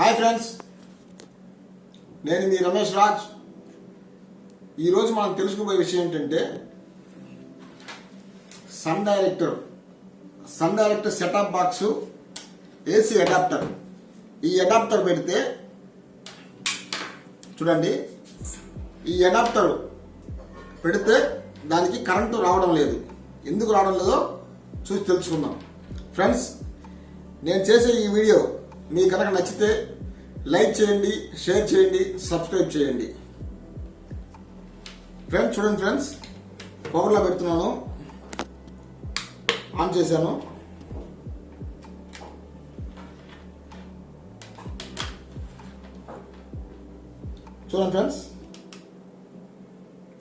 Hi friends, నేను మీ రమేష్ రాజ్. ఈరోజు మనం తెలుసుకోబోయే విషయం ఏంటంటే Sun director setup box AC adapter. ఈ అడాప్టర్ పెడితే చూడండి, ఈ అడాప్టర్ పెడితే దానికి కరెంటు రావడం లేదు. ఎందుకు రావడం లేదో చూసి తెలుసుకుందాం. ఫ్రెండ్స్, నేను చేసే ఈ వీడియో మీకు కనుక నచ్చితే లైక్ చేయండి, షేర్ చేయండి, సబ్స్క్రైబ్ చేయండి. ఫ్రెండ్స్ చూడండి, ఫ్రెండ్స్ పవర్లో పెడుతున్నాను, ఆన్ చేశాను. చూడండి ఫ్రెండ్స్,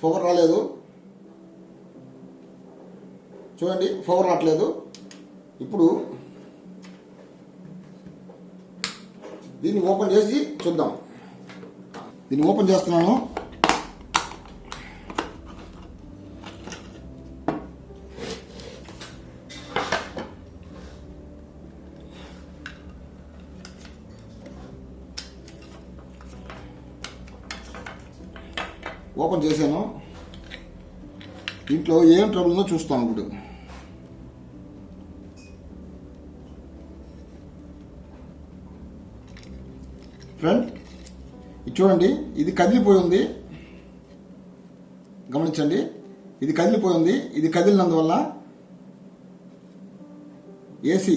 పవర్ రాలేదు. చూడండి, పవర్ రావట్లేదు. ఇప్పుడు దీన్ని ఓపెన్ చేసి చూద్దాం. దీన్ని ఓపెన్ చేస్తున్నాను. ఓపెన్ చేశాను. దీంట్లో ఏం ట్రబుల్ ఉందో చూస్తాను ఇప్పుడు. ఫ్రెండ్, ఇది చూడండి, ఇది కదిలిపోయి ఉంది. గమనించండి, ఇది కదిలిపోయి ఉంది. ఇది కదిలినందువల్ల ఏసీ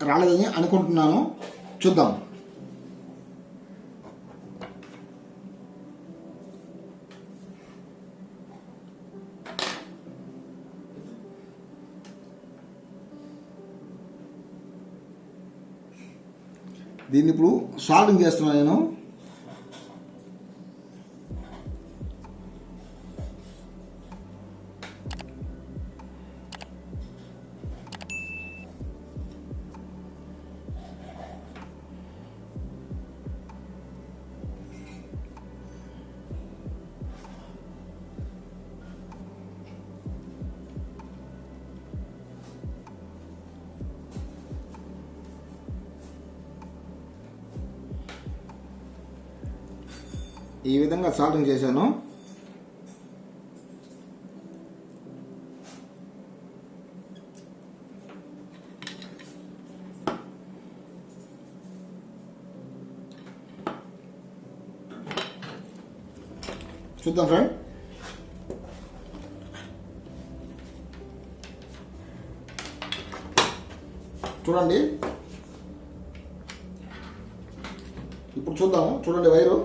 రాలేదని అనుకుంటున్నాను. చూద్దాం. దీన్ని ఇప్పుడు సాల్వింగ్ చేస్తున్నాను నేను. ఈ విధంగా సాల్వింగ్ చేశాను. చూద్దాం ఫ్రెండ్. చూడండి, ఇప్పుడు చూద్దాము. చూడండి, వైరు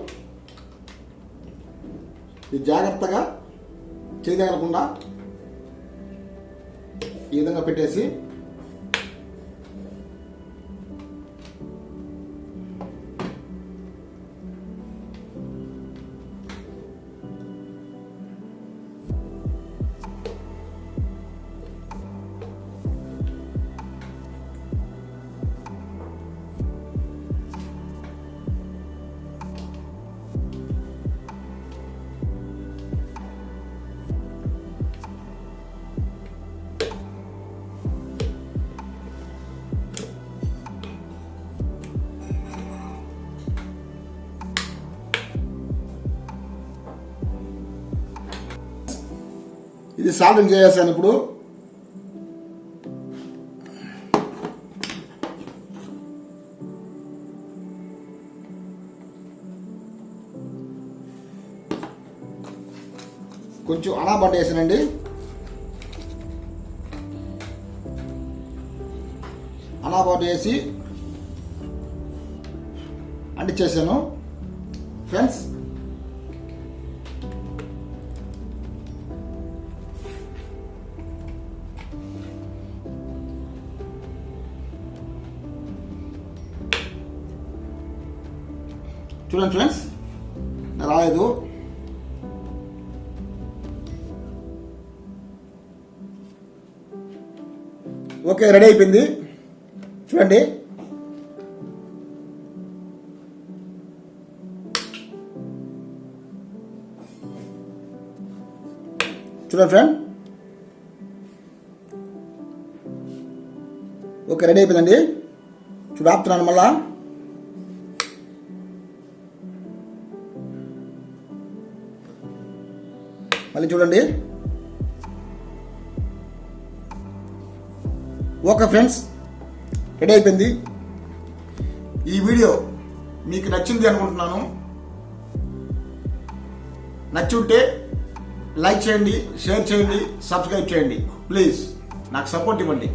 ఇది జాగ్రత్తగా చేయగలకుండా ఈ విధంగా పెట్టేసి ఇది సాల్వింగ్ చేసేసాను. ఇప్పుడు కొంచెం అనాబట్ట వేసానండి. అనాబట్ట వేసి అంటించేసాను. ఫ్రెండ్స్, చూడండి ఫ్రెండ్స్, రాలేదు. ఓకే, రెడీ అయిపోయింది. చూడండి, చూడండి ఫ్రెండ్. ఓకే, రెడీ అయిపోయిందండి. చూడు, ఆపుతున్నాను. మళ్ళా మళ్ళీ చూడండి. ఓకే ఫ్రెండ్స్, రెడీ అయిపోయింది. ఈ వీడియో మీకు నచ్చింది అనుకుంటున్నాను. నచ్చి ఉంటే లైక్ చేయండి, షేర్ చేయండి, సబ్స్క్రైబ్ చేయండి. ప్లీజ్ నాకు సపోర్ట్ ఇవ్వండి.